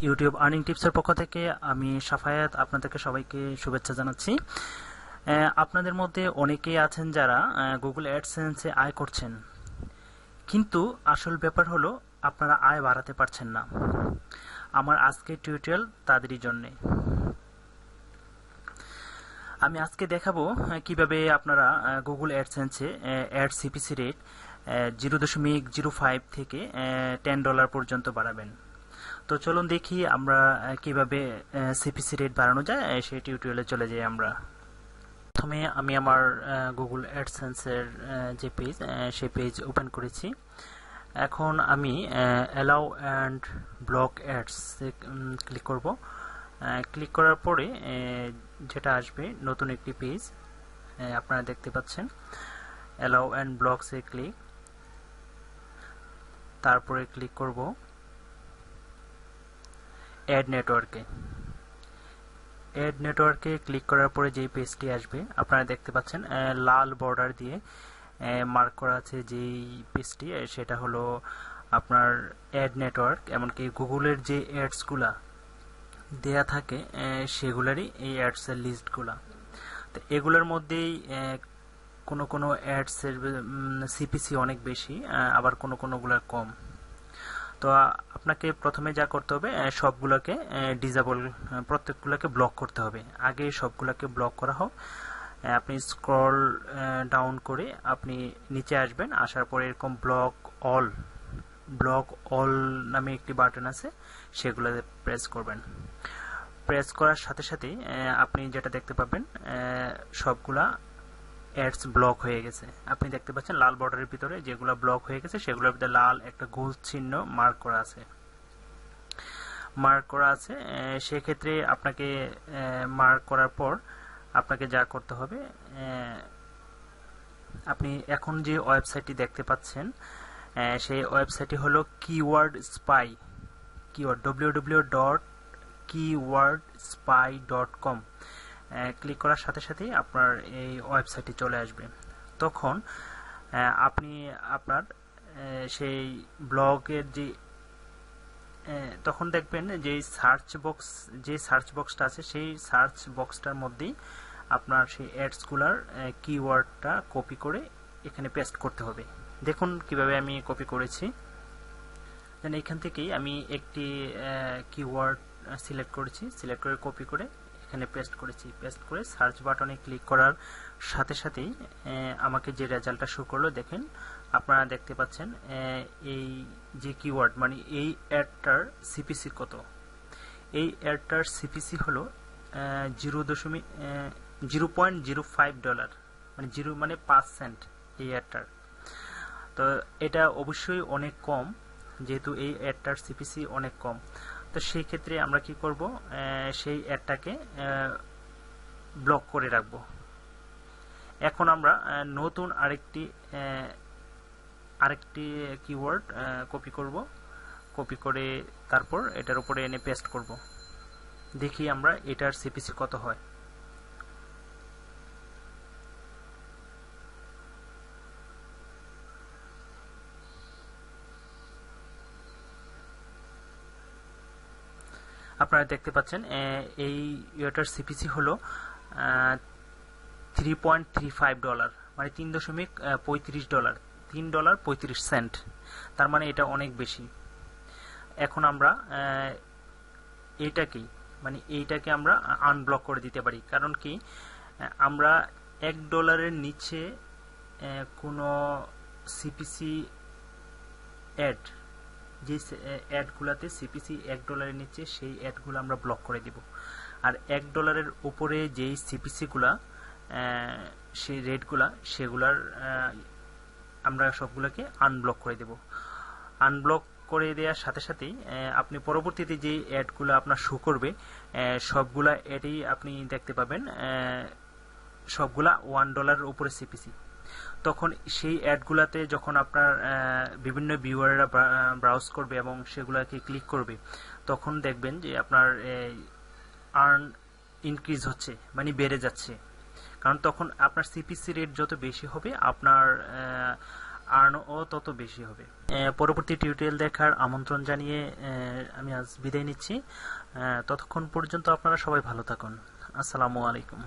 YouTube earning টিপসের পক্ষ থেকে আমি সাফায়াত আপনাদেরকে সবাইকে শুভেচ্ছা জানাচ্ছি। আপনাদের মধ্যে অনেকেই আছেন যারা গুগল অ্যাডসেন্সে আয় করছেন, কিন্তু আসল ব্যাপার হলো আপনারা আয় বাড়াতে পারছেন না। আমার আজকের টিউটোরিয়াল তাদেরই জন্যে। আমি আজকে দেখাবো কিভাবে আপনারা গুগল অ্যাডসেন্সে অ্যাড সিপিসি রেট 0.05 থেকে $10 পর্যন্ত বাড়াবেন। তো চলুন দেখি আমরা কিভাবে সিপিসি রেট বাড়ানো যায়, সেই টিউটোরিয়ালে চলে যাই আমরা। প্রথমে আমি আমার গুগল অ্যাডসেন্সের যে পেজ, সেই পেজ ওপেন করেছি। এখন আমি allow and block ads click করব। ক্লিক করার পরে যেটা আসবে নতুন একটি পেজ আপনারা দেখতে পাচ্ছেন। অ্যালাউ অ্যান্ড ব্লকসে ক্লিক, তারপরে ক্লিক করব অ্যাড নেটওয়ার্কে। অ্যাড নেটওয়ার্কে ক্লিক করার পরে যেই পেজটি আসবে আপনারা দেখতে পাচ্ছেন লাল বর্ডার দিয়ে মার্ক করা আছে যেই পেজটি, সেটা হলো আপনার অ্যাড নেটওয়ার্ক। এমনকি গুগলের যে অ্যাডসগুলা দেয়া থাকে সেগুলারই এই অ্যাডসের লিস্টগুলা। তো এগুলোর মধ্যেই কোনো অ্যাডসের সিপিসি অনেক বেশি, আবার কোনোগুলো কম। তো আপনাকে প্রথমে যা করতে হবে সবগুলোকে ডিসেবল, প্রত্যেকগুলোকে ব্লক করতে হবে। আগে সবগুলোকে ব্লক করা হোক। আপনি স্ক্রল ডাউন করে আপনি নিচে আসবেন, আসার পরে এরকম ব্লক অল নামে একটি বাটন আছে, সেগুলোতে প্রেস করবেন। প্রেস করার সাথে সাথেই আপনি যেটা দেখতে পাবেন সবগুলা অ্যাডস ব্লক হয়ে গেছে। আপনি দেখতে পাচ্ছেন লাল বর্ডারের ভিতরে যেগুলো ব্লক হয়ে গেছে সেগুলোর ভিতরে লাল একটা গোল চিহ্ন মার্ক করা আছে। সেক্ষেত্রে আপনাকে মার্ক করার পর আপনাকে যা করতে হবে, আপনি এখন যে ওয়েবসাইটটি দেখতে পাচ্ছেন সেই ওয়েবসাইটটি হলো www.keywordspy.com। ক্লিক করার সাথে সাথেই আপনার এই ওয়েবসাইটে চলে আসবে। তখন আপনি আপনার সেই ব্লগের তখন দেখবেন যে সার্চ বক্সটা আছে, সেই সার্চ বক্সটার মধ্যেই আপনার সেই অ্যাডসগুলার কিওয়ার্ডটা কপি করে এখানে পেস্ট করতে হবে। দেখুন কিভাবে আমি কপি করেছি। এখান থেকেই আমি একটি কিওয়ার্ড সিলেক্ট করেছি, সিলেক্ট করে কপি করে এখানে পেস্ট করেছি। পেস্ট করে সার্চ বাটনে ক্লিক করার সাথে সাথেই আমাকে যে রেজাল্টটা শো করলো দেখেন, আপনারা দেখতে পাচ্ছেন এই যে কিওয়ার্ড, মানে এই অ্যাডটার সিপিসি কত। এই অ্যাডটার সিপিসি হলো $0.05, মানে 0 মানে 5 সেন্ট এই অ্যাডটার। তো এটা অবশ্যই অনেক কম, যেহেতু এই অ্যাডটার সিপিসি অনেক কম। তো সেই ক্ষেত্রে আমরা কি করব, সেই অ্যাডটাকে ব্লক করে রাখবো। এখন আমরা নতুন আরেকটি কিওয়ার্ড কপি করব। কপি করে তারপর এটার উপরে এনে পেস্ট করব। দেখি আমরা এটার সিপিসি কত হয়। আপনারা দেখতে পাচ্ছেন এই ইয়েটার সিপিসি হলো $3.35, মানে $3.35, $3.35। তার মানে এটা অনেক বেশি। এখন আমরা এইটাকে আমরা আনব্লক করে দিতে পারি। কারণ কি, আমরা $1 নিচে কোনো সিপিসি অ্যাড, যে অ্যাডগুলোতে সিপিসি $1 নিচে, সেই অ্যাডগুলো আমরা ব্লক করে দিব। আর $1 উপরে যেই সিপিসিগুলা, সেই রেটগুলা, সেগুলার আমরা সবগুলোকে আনব্লক করে দেব। আনব্লক করে দেওয়ার সাথে সাথেই আপনি পরবর্তীতে যে অ্যাডগুলো আপনার শো করবে সবগুলা অ্যাডই আপনি দেখতে পাবেন সবগুলা $1 উপরে সিপিসি। তখন সেই অ্যাডগুলাতে যখন আপনার বিভিন্ন ভিউয়াররা ব্রাউজ করবে এবং সেগুলোকে ক্লিক করবে, তখন দেখবেন যে আপনার আর্ন ইনক্রিজ হচ্ছে, মানে বেড়ে যাচ্ছে। কারণ তখন আপনার সিপিসি রেট যত বেশি হবে, আপনার আর্নও তত বেশি হবে। পরবর্তী টিউটোরিয়াল দেখার আমন্ত্রণ জানিয়ে আমি আজ বিদায় নিচ্ছি। ততক্ষণ পর্যন্ত আপনারা সবাই ভালো থাকুন। আসসালামু আলাইকুম।